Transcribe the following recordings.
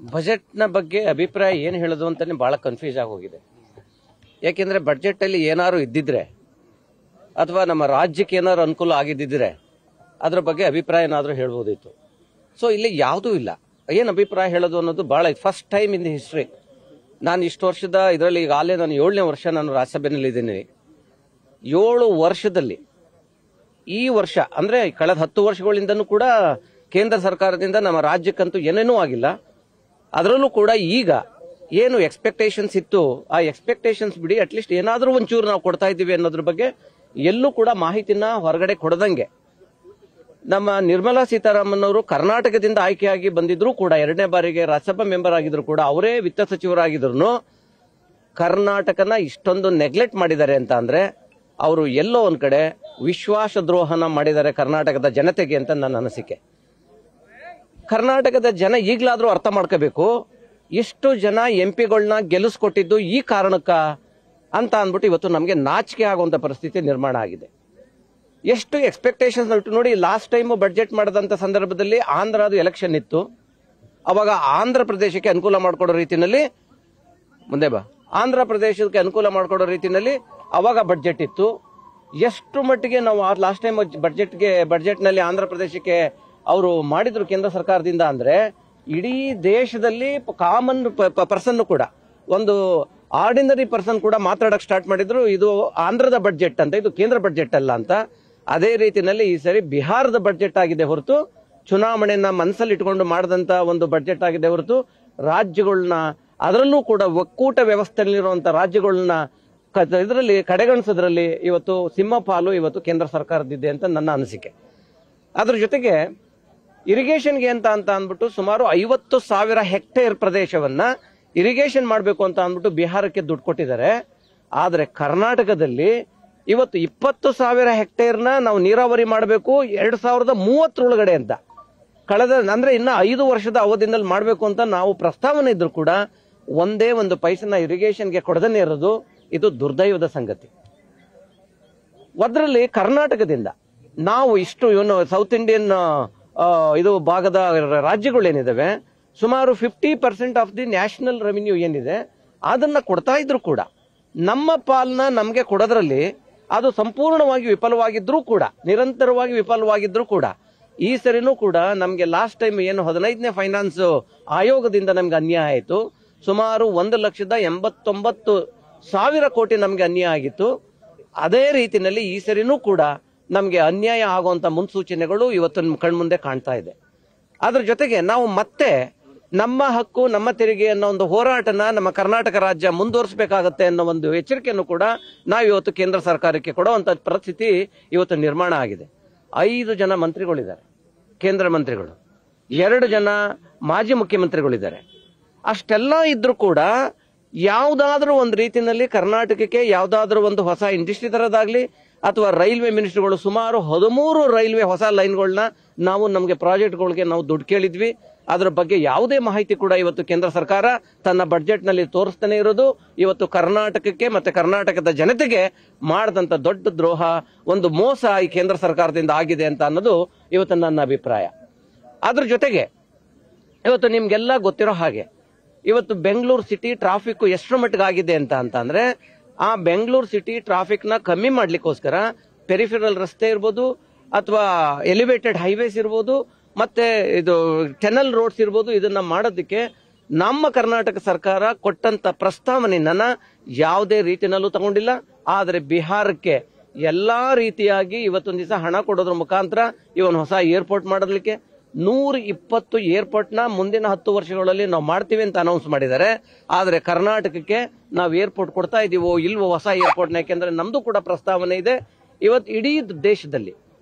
ಬಜೆಟ್ನ ಬಗ್ಗೆ ಅಭಿಪ್ರಾಯ ಏನು ಹೇಳೋದು ಅಂತಾನೆ ಬಹಳ ಕನ್ಫ್ಯೂಸ್ ಆಗಿ ಹೋಗಿದೆ. ಯಾಕೆಂದ್ರೆ ಬಜೆಟ್ ಅಲ್ಲಿ ಏನಾದ್ರು ಇದ್ದಿದ್ರೆ ಅಥವಾ ನಮ್ಮ ರಾಜ್ಯಕ್ಕೆ ಏನಾದ್ರು ಅನುಕೂಲ ಆಗಿದ್ದಿದ್ರೆ ಅದ್ರ ಬಗ್ಗೆ ಅಭಿಪ್ರಾಯ ಏನಾದ್ರು ಹೇಳ್ಬೋದಿತ್ತು. ಸೊ ಇಲ್ಲಿ ಯಾವುದೂ ಇಲ್ಲ. ಏನು ಅಭಿಪ್ರಾಯ ಹೇಳೋದು ಅನ್ನೋದು ಬಹಳ first time in the history. ನಾನು ಇಷ್ಟು ವರ್ಷದ ಇದರಲ್ಲಿ ಈಗಾಗಲೇ ನಾನು 7ನೇ ವರ್ಷ ನಾನು ರಾಜ್ಯಸಭೆಯಲ್ಲಿ ಇದ್ದೀನಿ. 7 ವರ್ಷದಲ್ಲಿ ಈ ವರ್ಷ ಅಂದ್ರೆ ಕಳೆದ 10 ವರ್ಷಗಳಿಂದನೂ ಕೂಡ ಕೇಂದ್ರ ಸರ್ಕಾರದಿಂದ ನಮ್ಮ ರಾಜ್ಯಕ್ಕಂತೂ ಏನೇನೂ ಆಗಿಲ್ಲ. ಅದರಲ್ಲೂ ಕೂಡ ಈಗ ಏನು ಎಕ್ಸ್ಪೆಕ್ಟೇಷನ್ಸ್ ಇತ್ತು ಆ ಎಕ್ಸ್ಪೆಕ್ಟೇಷನ್ಸ್ ಬಿಡಿ ಅಟ್ಲೀಸ್ಟ್ ಏನಾದರೂ ಒಂಚೂರು ನಾವು ಕೊಡ್ತಾ ಇದ್ದೀವಿ ಅನ್ನೋದ್ರ ಬಗ್ಗೆ ಎಲ್ಲೂ ಕೂಡ ಮಾಹಿತಿನ ಹೊರಗಡೆ ಕೊಡದಂಗೆ ನಮ್ಮ ನಿರ್ಮಲಾ ಸೀತಾರಾಮನ್ ಅವರು ಕರ್ನಾಟಕದಿಂದ ಆಯ್ಕೆಯಾಗಿ ಬಂದಿದ್ರು ಕೂಡ 2ನೇ ಬಾರಿಗೆ ರಾಜ್ಯಸಭಾ ಮೆಂಬರ್ ಆಗಿದ್ರು ಕೂಡ ಅವರೇ ವಿತ್ತ ಸಚಿವರಾಗಿದ್ರು ಕರ್ನಾಟಕನ ಇಷ್ಟೊಂದು ನೆಗ್ಲೆಕ್ಟ್ ಮಾಡಿದ್ದಾರೆ ಅಂತ ಅಂದ್ರೆ ಅವರು ಎಲ್ಲೋ ಒಂದ್ ಕಡೆ ವಿಶ್ವಾಸ ದ್ರೋಹನ ಮಾಡಿದ್ದಾರೆ ಕರ್ನಾಟಕದ ಜನತೆಗೆ ಅಂತ ನನ್ನ ಅನಿಸಿಕೆ. ಕರ್ನಾಟಕದ ಜನ ಈಗಲಾದ್ರೂ ಅರ್ಥ ಮಾಡ್ಕೋಬೇಕು, ಎಷ್ಟು ಜನ ಎಂಪಿಗಳನ್ನ ಗೆಲ್ಲಿಸ್ಕೊಟ್ಟಿದ್ದು ಈ ಕಾರಣಕ್ಕ ಅಂತ ಅಂದ್ಬಿಟ್ಟು ಇವತ್ತು ನಮಗೆ ನಾಚಿಕೆ ಆಗುವಂತ ಪರಿಸ್ಥಿತಿ ನಿರ್ಮಾಣ ಆಗಿದೆ. ಎಷ್ಟು ಎಕ್ಸ್ಪೆಕ್ಟೇಷನ್ಸ್ ಇಟ್ಟು ನೋಡಿ. ಲಾಸ್ಟ್ ಟೈಮ್ ಬಡ್ಜೆಟ್ ಮಾಡದಂತ ಸಂದರ್ಭದಲ್ಲಿ ಆಂಧ್ರದು ಎಲೆಕ್ಷನ್ ಇತ್ತು. ಅವಾಗ ಆಂಧ್ರ ಪ್ರದೇಶಕ್ಕೆ ಅನುಕೂಲ ಮಾಡಿಕೊಡೋ ರೀತಿಯಲ್ಲಿ ಮುಂದೆ ಆಂಧ್ರ ಪ್ರದೇಶಕ್ಕೆ ಅನುಕೂಲ ಮಾಡಿಕೊಡೋ ರೀತಿಯಲ್ಲಿ ಅವಾಗ ಬಡ್ಜೆಟ್ ಇತ್ತು. ಎಷ್ಟು ಮಟ್ಟಿಗೆ ನಾವು ಲಾಸ್ಟ್ ಟೈಮ್ ಬಡ್ಜೆಟ್ ನಲ್ಲಿ ಆಂಧ್ರ ಪ್ರದೇಶಕ್ಕೆ ಅವರು ಮಾಡಿದ್ರು ಕೇಂದ್ರ ಸರ್ಕಾರದಿಂದ ಅಂದ್ರೆ ಇಡೀ ದೇಶದಲ್ಲಿ ಕಾಮನ್ ಪರ್ಸನ್ ಕೂಡ ಒಂದು ಆರ್ಡಿನರಿ ಪರ್ಸನ್ ಕೂಡ ಮಾತಾಡಕ್ ಸ್ಟಾರ್ಟ್ ಮಾಡಿದ್ರು ಇದು ಆಂಧ್ರದ ಬಡ್ಜೆಟ್ ಅಂತ, ಇದು ಕೇಂದ್ರ ಬಡ್ಜೆಟ್ ಅಲ್ಲ ಅಂತ. ಅದೇ ರೀತಿಯಲ್ಲಿ ಈ ಸರಿ ಬಿಹಾರದ ಬಡ್ಜೆಟ್ ಆಗಿದೆ ಹೊರತು ಚುನಾವಣೆಯನ್ನ ಮನಸ್ಸಲ್ಲಿ ಇಟ್ಕೊಂಡು ಮಾಡದಂತ ಒಂದು ಬಡ್ಜೆಟ್ ಆಗಿದೆ ಹೊರತು ರಾಜ್ಯಗಳನ್ನ ಅದರಲ್ಲೂ ಕೂಡ ಒಕ್ಕೂಟ ವ್ಯವಸ್ಥೆಯಲ್ಲಿರುವಂತಹ ರಾಜ್ಯಗಳನ್ನ ಇದರಲ್ಲಿ ಕಡೆಗಣಿಸೋದ್ರಲ್ಲಿ ಇವತ್ತು ಸಿಂಹಪಾಲು ಇವತ್ತು ಕೇಂದ್ರ ಸರ್ಕಾರದಿದೆ ಅಂತ ನನ್ನ ಅನಿಸಿಕೆ. ಅದ್ರ ಜೊತೆಗೆ ಇರಿಗೇಷನ್ಗೆ ಅಂತ ಅಂದ್ಬಿಟ್ಟು ಸುಮಾರು 50,000 ಹೆಕ್ಟೇರ್ ಪ್ರದೇಶವನ್ನ ಇರಿಗೇಷನ್ ಮಾಡಬೇಕು ಅಂತ ಅಂದ್ಬಿಟ್ಟು ಬಿಹಾರಕ್ಕೆ ದುಡ್ಡು ಕೊಟ್ಟಿದ್ದಾರೆ. ಆದ್ರೆ ಕರ್ನಾಟಕದಲ್ಲಿ ಇವತ್ತು 20,000 ಹೆಕ್ಟೇರ್ನ ನಾವು ನೀರಾವರಿ ಮಾಡಬೇಕು 2030 ಅಂತ ಕಳೆದ ಅಂದ್ರೆ ಇನ್ನ 5 ವರ್ಷದ ಅವಧಿನಲ್ಲಿ ಮಾಡಬೇಕು ಅಂತ ನಾವು ಪ್ರಸ್ತಾವನೆ ಇದ್ರು ಕೂಡ ಒಂದೇ ಒಂದು ಪೈಸನ ಇರಿಗೇಷನ್ಗೆ ಕೊಡದನೇ ಇರೋದು ಇದು ದುರ್ದೈವದ ಸಂಗತಿ. ಅದರಲ್ಲಿ ಕರ್ನಾಟಕದಿಂದ ನಾವು ಇಷ್ಟು ಏನು ಸೌತ್ ಇಂಡಿಯನ್ ಇದು ಭಾಗದ ರಾಜ್ಯಗಳೇನಿದಾವೆ ಸುಮಾರು 50% ಆಫ್ ದಿ ನ್ಯಾಷನಲ್ ರೆವಿನ್ಯೂ ಏನಿದೆ ಅದನ್ನ ಕೊಡ್ತಾ ಇದ್ರು ಕೂಡ ನಮ್ಮ ಪಾಲನ್ನ ನಮಗೆ ಕೊಡೋದ್ರಲ್ಲಿ ಅದು ಸಂಪೂರ್ಣವಾಗಿ ವಿಫಲವಾಗಿದ್ರು ಕೂಡ ನಿರಂತರವಾಗಿ ವಿಫಲವಾಗಿದ್ರು ಕೂಡ ಈ ಸರಿನೂ ಕೂಡ ನಮಗೆ ಲಾಸ್ಟ್ ಟೈಮ್ ಏನು 15ನೇ ಫೈನಾನ್ಸ್ ಆಯೋಗದಿಂದ ನಮ್ಗೆ ಅನ್ಯಾಯ ಆಯಿತು. ಸುಮಾರು 1,89,000 ಕೋಟಿ ನಮ್ಗೆ ಅನ್ಯಾಯ ಆಗಿತ್ತು. ಅದೇ ರೀತಿಯಲ್ಲಿ ಈ ಸರಿನೂ ಕೂಡ ನಮ್ಗೆ ಅನ್ಯಾಯ ಆಗುವಂತ ಮುನ್ಸೂಚನೆಗಳು ಇವತ್ತು ಕಣ್ಮುಂದೆ ಕಾಣ್ತಾ ಇದೆ. ಅದ್ರ ಜೊತೆಗೆ ನಾವು ಮತ್ತೆ ನಮ್ಮ ಹಕ್ಕು ನಮ್ಮ ತೆರಿಗೆ ಅನ್ನೋ ಒಂದು ಹೋರಾಟನ ನಮ್ಮ ಕರ್ನಾಟಕ ರಾಜ್ಯ ಮುಂದುವರಿಸಬೇಕಾಗತ್ತೆ ಅನ್ನೋ ಒಂದು ಎಚ್ಚರಿಕೆಯನ್ನು ಕೂಡ ನಾವು ಇವತ್ತು ಕೇಂದ್ರ ಸರ್ಕಾರಕ್ಕೆ ಕೊಡುವಂತ ಪರಿಸ್ಥಿತಿ ಇವತ್ತು ನಿರ್ಮಾಣ ಆಗಿದೆ. 5 ಜನ ಮಂತ್ರಿಗಳಿದ್ದಾರೆ, ಕೇಂದ್ರ ಮಂತ್ರಿಗಳು, 2 ಜನ ಮಾಜಿ ಮುಖ್ಯಮಂತ್ರಿಗಳಿದ್ದಾರೆ. ಅಷ್ಟೆಲ್ಲ ಇದ್ರೂ ಕೂಡ ಯಾವ್ದಾದ್ರೂ ಒಂದು ರೀತಿಯಲ್ಲಿ ಕರ್ನಾಟಕಕ್ಕೆ ಯಾವ್ದಾದ್ರೂ ಒಂದು ಹೊಸ ಇಂಡಸ್ಟ್ರಿ ತರೋದಾಗ್ಲಿ ಅಥವಾ ರೈಲ್ವೆ ಮಿನಿಸ್ಟರ್ಗಳು ಸುಮಾರು 13 ರೈಲ್ವೆ ಹೊಸ ಲೈನ್ಗಳನ್ನ ನಾವು ನಮಗೆ ಪ್ರಾಜೆಕ್ಟ್ಗಳಿಗೆ ನಾವು ದುಡ್ಡು ಕೇಳಿದ್ವಿ. ಅದರ ಬಗ್ಗೆ ಯಾವುದೇ ಮಾಹಿತಿ ಕೂಡ ಇವತ್ತು ಕೇಂದ್ರ ಸರ್ಕಾರ ತನ್ನ ಬಡ್ಜೆಟ್ ನಲ್ಲಿ ತೋರಿಸ್ತಾನೆ ಇರೋದು ಇವತ್ತು ಕರ್ನಾಟಕಕ್ಕೆ ಮತ್ತೆ ಕರ್ನಾಟಕದ ಜನತೆಗೆ ಮಾಡದಂತ ದೊಡ್ಡ ದ್ರೋಹ, ಒಂದು ಮೋಸ ಈ ಕೇಂದ್ರ ಸರ್ಕಾರದಿಂದ ಆಗಿದೆ ಅಂತ ಅನ್ನೋದು ಇವತ್ತು ನನ್ನ ಅಭಿಪ್ರಾಯ. ಅದ್ರ ಜೊತೆಗೆ ಇವತ್ತು ನಿಮ್ಗೆಲ್ಲ ಗೊತ್ತಿರೋ ಹಾಗೆ ಇವತ್ತು ಬೆಂಗಳೂರು ಸಿಟಿ ಟ್ರಾಫಿಕ್ ಎಷ್ಟರ ಮಟ್ಟಿಗೆ ಆಗಿದೆ ಅಂತ ಅಂದ್ರೆ ಆ ಬೆಂಗಳೂರು ಸಿಟಿ ಟ್ರಾಫಿಕ್ ನ ಕಮ್ಮಿ ಮಾಡ್ಲಿಕ್ಕೋಸ್ಕರ ಪೆರಿಫೆರಲ್ ರಸ್ತೆ ಇರ್ಬೋದು ಅಥವಾ ಎಲಿವೇಟೆಡ್ ಹೈವೇಸ್ ಇರ್ಬೋದು ಮತ್ತೆ ಇದು ಟೆನಲ್ ರೋಡ್ಸ್ ಇರ್ಬೋದು, ಇದನ್ನ ಮಾಡೋದಕ್ಕೆ ನಮ್ಮ ಕರ್ನಾಟಕ ಸರ್ಕಾರ ಕೊಟ್ಟಂತ ಪ್ರಸ್ತಾವನೆಯನ್ನ ಯಾವುದೇ ರೀತಿಯಲ್ಲೂ ತಗೊಂಡಿಲ್ಲ. ಆದ್ರೆ ಬಿಹಾರಕ್ಕೆ ಎಲ್ಲಾ ರೀತಿಯಾಗಿ ಇವತ್ತೊಂದು ದಿವಸ ಹಣ ಕೊಡೋದ್ರ ಮುಖಾಂತರ ಇವನ್ ಹೊಸ ಏರ್ಪೋರ್ಟ್ ಮಾಡೋದಕ್ಕೆ 120 ಏರ್ಪೋರ್ಟ್ ನ ಮುಂದಿನ 10 ವರ್ಷಗಳಲ್ಲಿ ನಾವು ಮಾಡ್ತೀವಿ ಅಂತ ಅನೌನ್ಸ್ ಮಾಡಿದ್ದಾರೆ. ಆದ್ರೆ ಕರ್ನಾಟಕಕ್ಕೆ ನಾವು ಏರ್ಪೋರ್ಟ್ ಕೊಡ್ತಾ ಇದೀವೋ ಇಲ್ವೋ ಹೊಸ ಏರ್ಪೋರ್ಟ್ ನ, ಯಾಕೆಂದ್ರೆ ನಮ್ದು ಕೂಡ ಪ್ರಸ್ತಾವನೆ ಇದೆ. ಇವತ್ತು ಇಡೀ ದೇಶದಲ್ಲಿ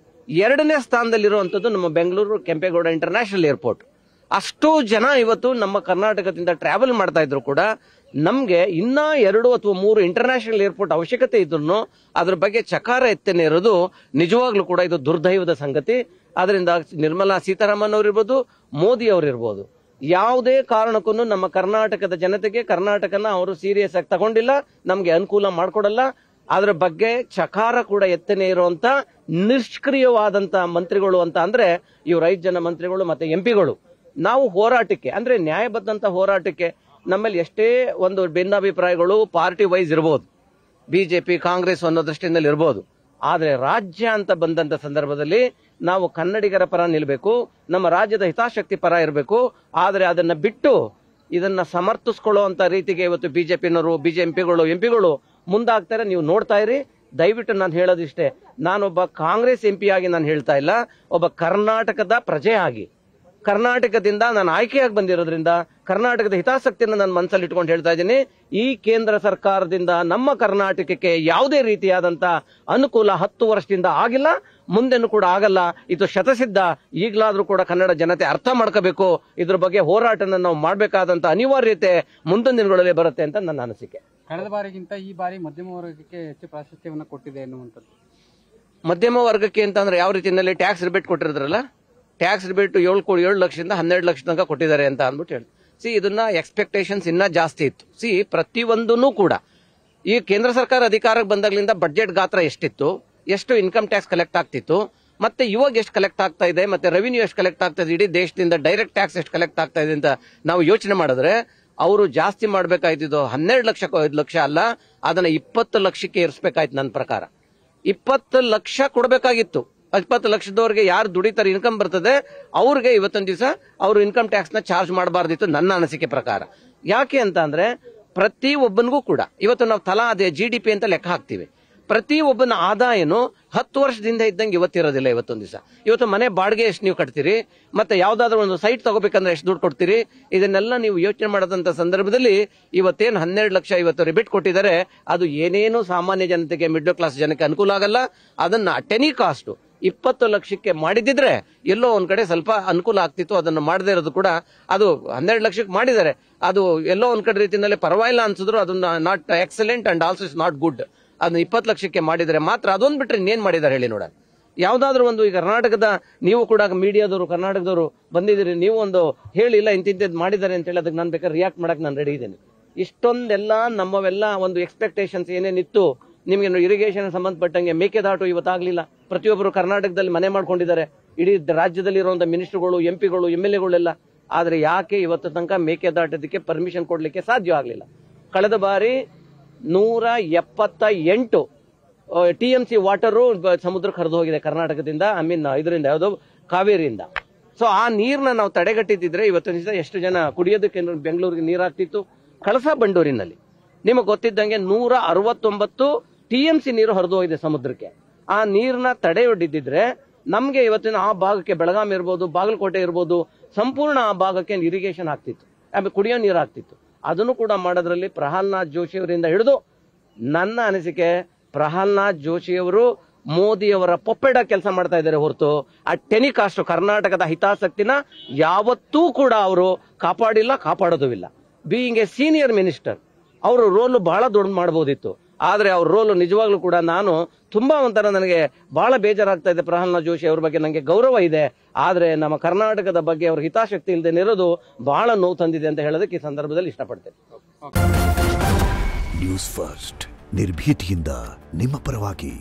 2ನೇ ಸ್ಥಾನದಲ್ಲಿರುವಂತದ್ದು ನಮ್ಮ ಬೆಂಗಳೂರು ಕೆಂಪೇಗೌಡ ಇಂಟರ್ನ್ಯಾಷನಲ್ ಏರ್ಪೋರ್ಟ್. ಅಷ್ಟು ಜನ ಇವತ್ತು ನಮ್ಮ ಕರ್ನಾಟಕದಿಂದ ಟ್ರಾವೆಲ್ ಮಾಡ್ತಾ ಇದ್ರು ಕೂಡ ನಮ್ಗೆ ಇನ್ನ 2 ಅಥವಾ 3 ಇಂಟರ್ನ್ಯಾಷನಲ್ ಏರ್ಪೋರ್ಟ್ ಅವಶ್ಯಕತೆ ಇದ್ರು ಅದ್ರ ಬಗ್ಗೆ ಚಕಾರ ಎತ್ತನೆ ಇರೋದು ನಿಜವಾಗ್ಲೂ ಕೂಡ ಇದು ದುರ್ದೈವದ ಸಂಗತಿ. ಅದರಿಂದ ನಿರ್ಮಲಾ ಸೀತಾರಾಮನ್ ಅವರಿರ್ಬೋದು, ಮೋದಿ ಅವರಿರ್ಬೋದು, ಯಾವುದೇ ಕಾರಣಕ್ಕೂ ನಮ್ಮ ಕರ್ನಾಟಕದ ಜನತೆಗೆ ಕರ್ನಾಟಕನ ಅವರು ಸೀರಿಯಸ್ ಆಗಿ ತಗೊಂಡಿಲ್ಲ, ನಮ್ಗೆ ಅನುಕೂಲ ಮಾಡ್ಕೊಡಲ್ಲ. ಅದರ ಬಗ್ಗೆ ಚಕಾರ ಕೂಡ ಎತ್ತನೆ ಇರುವಂತ ನಿಷ್ಕ್ರಿಯವಾದಂತ ಮಂತ್ರಿಗಳು ಅಂತ ಅಂದ್ರೆ ಇವ್ರು 5 ಜನ ಮಂತ್ರಿಗಳು ಮತ್ತೆ ಎಂಪಿಗಳು. ನಾವು ಹೋರಾಟಕ್ಕೆ ಅಂದ್ರೆ ನ್ಯಾಯಬದ್ಧಂತ ಹೋರಾಟಕ್ಕೆ ನಮ್ಮಲ್ಲಿ ಎಷ್ಟೇ ಒಂದು ಭಿನ್ನಾಭಿಪ್ರಾಯಗಳು ಪಾರ್ಟಿ ವೈಸ್ ಇರ್ಬೋದು, ಬಿಜೆಪಿ ಕಾಂಗ್ರೆಸ್ ಅನ್ನೋ ದೃಷ್ಟಿಯಲ್ಲಿ ಇರ್ಬೋದು, ಆದ್ರೆ ರಾಜ್ಯ ಅಂತ ಬಂದಂತ ಸಂದರ್ಭದಲ್ಲಿ ನಾವು ಕನ್ನಡಿಗರ ಪರ ನಿಲ್ಬೇಕು, ನಮ್ಮ ರಾಜ್ಯದ ಹಿತಾಸಕ್ತಿ ಪರ ಇರಬೇಕು. ಆದ್ರೆ ಅದನ್ನ ಬಿಟ್ಟು ಇದನ್ನ ಸಮರ್ಥಿಸ್ಕೊಳ್ಳೋ ಅಂತ ರೀತಿಗೆ ಇವತ್ತು ಬಿಜೆಪಿನವರು ಎಂಪಿಗಳು ಮುಂದಾಗ್ತಾರೆ. ನೀವು ನೋಡ್ತಾ ಇರಿ. ದಯವಿಟ್ಟು ನಾನು ಹೇಳೋದಿಷ್ಟೇ, ನಾನೊಬ್ಬ ಕಾಂಗ್ರೆಸ್ ಎಂಪಿ ಆಗಿ ನಾನು ಹೇಳ್ತಾ ಇಲ್ಲ, ಒಬ್ಬ ಕರ್ನಾಟಕದ ಪ್ರಜೆ ಆಗಿ, ಕರ್ನಾಟಕದಿಂದ ನಾನು ಆಯ್ಕೆಯಾಗಿ ಬಂದಿರೋದ್ರಿಂದ ಕರ್ನಾಟಕದ ಹಿತಾಸಕ್ತಿಯನ್ನು ನಾನು ಮನಸ್ಸಲ್ಲಿ ಇಟ್ಕೊಂಡು ಹೇಳ್ತಾ ಇದ್ದೀನಿ. ಈ ಕೇಂದ್ರ ಸರ್ಕಾರದಿಂದ ನಮ್ಮ ಕರ್ನಾಟಕಕ್ಕೆ ಯಾವುದೇ ರೀತಿಯಾದಂತ ಅನುಕೂಲ 10 ವರ್ಷದಿಂದ ಆಗಿಲ್ಲ, ಮುಂದೆನೂ ಕೂಡ ಆಗಲ್ಲ. ಇದು ಶತಸಿದ್ಧ. ಈಗಲಾದ್ರೂ ಕೂಡ ಕನ್ನಡ ಜನತೆ ಅರ್ಥ ಮಾಡ್ಕೋಬೇಕು. ಇದ್ರ ಬಗ್ಗೆ ಹೋರಾಟನ ನಾವು ಮಾಡಬೇಕಾದಂತ ಅನಿವಾರ್ಯತೆ ಮುಂದಿನ ದಿನಗಳಲ್ಲಿ ಬರುತ್ತೆ ಅಂತ ನನ್ನ ಅನಿಸಿಕೆ. ಕಳೆದ ಬಾರಿಗಿಂತ ಈ ಬಾರಿ ಮಧ್ಯಮ ವರ್ಗಕ್ಕೆ ಹೆಚ್ಚು ಪ್ರಾಶಸ್ತ್ಯವನ್ನು ಕೊಟ್ಟಿದೆ ಎನ್ನುವಂಥದ್ದು. ಮಧ್ಯಮ ವರ್ಗಕ್ಕೆ ಅಂತಂದ್ರೆ ಯಾವ ರೀತಿಯಲ್ಲಿ ಟ್ಯಾಕ್ಸ್ ರಿಬೇಟ್ ಕೊಟ್ಟಿರೋದ್ರಲ್ಲ, ಟ್ಯಾಕ್ಸ್ ರಿಬೇಟ್ 7 ಲಕ್ಷದಿಂದ 12 ಲಕ್ಷ ತನಕ ಕೊಟ್ಟಿದ್ದಾರೆ ಅಂತ ಅಂದ್ಬಿಟ್ಟು ಹೇಳಿ. ಇದನ್ನ ಎಕ್ಸ್ಪೆಕ್ಟೇಷನ್ಸ್ ಇನ್ನ ಜಾಸ್ತಿ ಇತ್ತು. ಪ್ರತಿಯೊಂದೂ ಕೂಡ ಈ ಕೇಂದ್ರ ಸರ್ಕಾರ ಅಧಿಕಾರಕ್ಕೆ ಬಂದಾಗ್ಲಿಂದ ಬಡ್ಜೆಟ್ ಗಾತ್ರ ಎಷ್ಟಿತ್ತು, ಎಷ್ಟು ಇನ್ಕಮ್ ಟ್ಯಾಕ್ಸ್ ಕಲೆಕ್ಟ್ ಆಗ್ತಿತ್ತು, ಮತ್ತೆ ಇವಾಗ ಎಷ್ಟು ಕಲೆಕ್ಟ್ ಆಗ್ತಾ ಇದೆ, ಮತ್ತೆ ರೆವಿನ್ಯೂ ಎಷ್ಟು ಕಲೆಕ್ಟ್ ಆಗ್ತಾ ಇದೆ, ಇಡೀ ದೇಶದಿಂದ ಡೈರೆಕ್ಟ್ ಟ್ಯಾಕ್ಸ್ ಎಷ್ಟು ಕಲೆಕ್ಟ್ ಆಗ್ತಾ ಇದೆ ಅಂತ ನಾವು ಯೋಚನೆ ಮಾಡಿದ್ರೆ ಅವರು ಜಾಸ್ತಿ ಮಾಡ್ಬೇಕಾಯ್ತಿದ್ದು 12 ಲಕ್ಷ ಅಲ್ಲ, ಅದನ್ನ 20 ಲಕ್ಷಕ್ಕೆ ಇರಿಸಬೇಕಾಯ್ತು. ನನ್ನ ಪ್ರಕಾರ 20 ಲಕ್ಷ ಕೊಡಬೇಕಾಗಿತ್ತು. 20 ಲಕ್ಷದವರೆಗೆ ಯಾರು ದುಡಿತಾರೆ, ಇನ್ಕಮ್ ಬರ್ತದೆ, ಅವ್ರಿಗೆ ಇವತ್ತೊಂದು ದಿವಸ ಅವರು ಇನ್ಕಮ್ ಟ್ಯಾಕ್ಸ್ ನ ಚಾರ್ಜ್ ಮಾಡಬಾರ್ದಿತ್ತು ನನ್ನ ಅನಿಸಿಕೆ ಪ್ರಕಾರ. ಯಾಕೆ ಅಂತ ಅಂದ್ರೆ ಪ್ರತಿ ಒಬ್ಬನಿಗೂ ಕೂಡ ಇವತ್ತು ನಾವು ತಲಾ ಅದೇ GDP ಅಂತ ಲೆಕ್ಕ ಹಾಕ್ತಿವಿ. ಪ್ರತಿ ಒಬ್ಬನ ಆದಾಯನು 10 ವರ್ಷದಿಂದ ಇದ್ದಂಗೆ ಇವತ್ತಿರೋದಿಲ್ಲ. ಇವತ್ತೊಂದು ದಿವಸ ಇವತ್ತು ಮನೆ ಬಾಡಿಗೆ ಎಷ್ಟು ನೀವು ಕಟ್ತೀರಿ, ಮತ್ತೆ ಯಾವ್ದಾದ್ರು ಒಂದು ಸೈಟ್ ತಗೋಬೇಕಂದ್ರೆ ಎಷ್ಟು ದುಡ್ಡು ಕೊಡ್ತೀರಿ, ಇದನ್ನೆಲ್ಲ ನೀವು ಯೋಚನೆ ಮಾಡದಂತ ಸಂದರ್ಭದಲ್ಲಿ ಇವತ್ತೇನು 12 ಲಕ್ಷ ಇವತ್ತು ರಿಬೇಟ್ ಕೊಟ್ಟಿದ್ದಾರೆ, ಅದು ಏನೇನು ಸಾಮಾನ್ಯ ಜನತೆಗೆ, ಮಿಡ್ಲ್ ಕ್ಲಾಸ್ ಜನಕ್ಕೆ ಅನುಕೂಲ ಆಗಲ್ಲ. ಅದನ್ನ ಟೆನಿ ಕಾಸ್ಟ್ 20 ಲಕ್ಷಕ್ಕೆ ಮಾಡಿದಿದ್ರೆ ಎಲ್ಲೋ ಒಂದ್ ಕಡೆ ಸ್ವಲ್ಪ ಅನುಕೂಲ ಆಗ್ತಿತ್ತು. ಅದನ್ನು ಮಾಡದೇ ಇರೋದು ಕೂಡ, ಅದು 12 ಲಕ್ಷಕ್ಕೆ ಮಾಡಿದ್ದಾರೆ, ಅದು ಎಲ್ಲೋ ಒಂದ್ ಕಡೆ ರೀತಿಯಲ್ಲಿ ಪರವಾಗಿಲ್ಲ ಅನ್ಸಿದ್ರು, ಅದನ್ನ not excellent and also is not good. ಅದನ್ನ 20 ಲಕ್ಷಕ್ಕೆ ಮಾಡಿದರೆ ಮಾತ್ರ ಅದೊಂದು ಬಿಟ್ರೆ ಇನ್ನೇನ್ ಮಾಡಿದ್ದಾರೆ ಹೇಳಿ ನೋಡ. ಯಾವ್ದಾದ್ರು ಒಂದು ಈ ಕರ್ನಾಟಕದ, ನೀವು ಕೂಡ ಮೀಡಿಯಾದವರು ಕರ್ನಾಟಕದವರು ಬಂದಿದ್ದೀರಿ, ನೀವು ಒಂದು ಹೇಳಿಲ್ಲ ಇಂತಿಂತದ್ದು ಮಾಡಿದ್ದಾರೆ ಅಂತ ಹೇಳಿ ಅದಕ್ಕೆ ನಾನು ಬೇಕಾದ್ರೆ ರಿಯಾಕ್ಟ್ ಮಾಡಕ್ ನಾನು ರೆಡಿ ಇದ್ದೇನೆ. ಇಷ್ಟೊಂದೆಲ್ಲ ನಮ್ಮವೆಲ್ಲ ಒಂದು ಎಕ್ಸ್ಪೆಕ್ಟೇಷನ್ಸ್ ಏನೇನಿತ್ತು, ನಿಮ್ಗೆ ಇರಿಗೇಷನ್ ಸಂಬಂಧಪಟ್ಟಂಗೆ ಮೇಕೆದಾಟು ಇವತ್ತಾಗ್ಲಿಲ್ಲ. ಪ್ರತಿಯೊಬ್ಬರು ಕರ್ನಾಟಕದಲ್ಲಿ ಮನೆ ಮಾಡ್ಕೊಂಡಿದ್ದಾರೆ, ಇಡೀ ರಾಜ್ಯದಲ್ಲಿ ಇರುವಂತಹ ಮಿನಿಸ್ಟರ್ಗಳು, ಎಂಪಿಗಳು, MLA ಆದ್ರೆ ಯಾಕೆ ಇವತ್ತು ತನಕ ಮೇಕೆದಾಟೋದಕ್ಕೆ ಪರ್ಮಿಷನ್ ಕೊಡ್ಲಿಕ್ಕೆ ಸಾಧ್ಯ ಆಗ್ಲಿಲ್ಲ? ಕಳೆದ ಬಾರಿ 178 TMC ವಾಟರು ಸಮುದ್ರಕ್ಕೆ ಹರಿದು ಹೋಗಿದೆ ಕರ್ನಾಟಕದಿಂದ, ಇದರಿಂದ ಯಾವ್ದೋ ಕಾವೇರಿಯಿಂದ. ಆ ನೀರ್ನ ನಾವು ತಡೆಗಟ್ಟಿದ್ರೆ ಇವತ್ತು ಎಷ್ಟು ಜನ ಕುಡಿಯೋದಕ್ಕೆ ಬೆಂಗಳೂರಿಗೆ ನೀರಾಗ್ತಿತ್ತು. ಕಳಸಾ ಬಂಡೂರಿನಲ್ಲಿ ನಿಮಗೆ ಗೊತ್ತಿದ್ದಂಗೆ 169 TMC ನೀರು ಹರಿದು ಹೋಗಿದೆ ಸಮುದ್ರಕ್ಕೆ. ಆ ನೀರ್ನ ತಡೆ ಹೊಡಿದಿದ್ರೆ ನಮ್ಗೆ ಇವತ್ತಿನ ಆ ಭಾಗಕ್ಕೆ, ಬೆಳಗಾಂ ಇರ್ಬೋದು, ಬಾಗಲಕೋಟೆ ಇರ್ಬೋದು, ಸಂಪೂರ್ಣ ಆ ಭಾಗಕ್ಕೆ ಇರಿಗೇಷನ್ ಆಗ್ತಿತ್ತು, ಆಮೇಲೆ ಕುಡಿಯೋ ನೀರು ಆಗ್ತಿತ್ತು. ಅದನ್ನು ಕೂಡ ಮಾಡೋದ್ರಲ್ಲಿ ಪ್ರಹ್ಲಾದ್ ಜೋಶಿ ಅವರಿಂದ ಹಿಡಿದು, ನನ್ನ ಅನಿಸಿಕೆ ಪ್ರಹ್ಲಾದ್ ಜೋಶಿಯವರು ಮೋದಿಯವರ ಪೊಪ್ಪೆಡ ಕೆಲಸ ಮಾಡ್ತಾ ಇದ್ದಾರೆ ಹೊರತು ಆ ಟೆನಿಕಾಸ್ಟ್ ಕರ್ನಾಟಕದ ಹಿತಾಸಕ್ತಿನ ಯಾವತ್ತೂ ಕೂಡ ಅವರು ಕಾಪಾಡಿಲ್ಲ, ಕಾಪಾಡೋದು ಇಲ್ಲ. ಬೀಯಿಂಗ್ ಎ ಸೀನಿಯರ್ ಮಿನಿಸ್ಟರ್ ಅವರು ರೋಲ್ ಬಹಳ ದೊಡ್ಡ ಮಾಡಬಹುದಿತ್ತು. ಆದ್ರೆ ಅವ್ರ ರೋಲ್ ನಿಜವಾಗ್ಲೂ ಕೂಡ ನಾನು ತುಂಬಾ ಒಂಥರ ನನಗೆ ಬಹಳ ಬೇಜಾರಾಗ್ತಾ ಇದೆ. ಪ್ರಹ್ಲಾದ್ ಜೋಶಿ ಅವ್ರ ಬಗ್ಗೆ ನನಗೆ ಗೌರವ ಇದೆ, ಆದ್ರೆ ನಮ್ಮ ಕರ್ನಾಟಕದ ಬಗ್ಗೆ ಅವ್ರ ಹಿತಾಸಕ್ತಿ ಇಲ್ಲದೆ ಇರೋದು ಬಹಳ ನೋವು ತಂದಿದೆ ಅಂತ ಹೇಳೋದಕ್ಕೆ ಈ ಸಂದರ್ಭದಲ್ಲಿ ಇಷ್ಟಪಡ್ತೇನೆ. ನ್ಯೂಸ್ ಫಸ್ಟ್, ನಿರ್ಭೀತಿಯಿಂದ ನಿಮ್ಮ ಪರವಾಗಿ.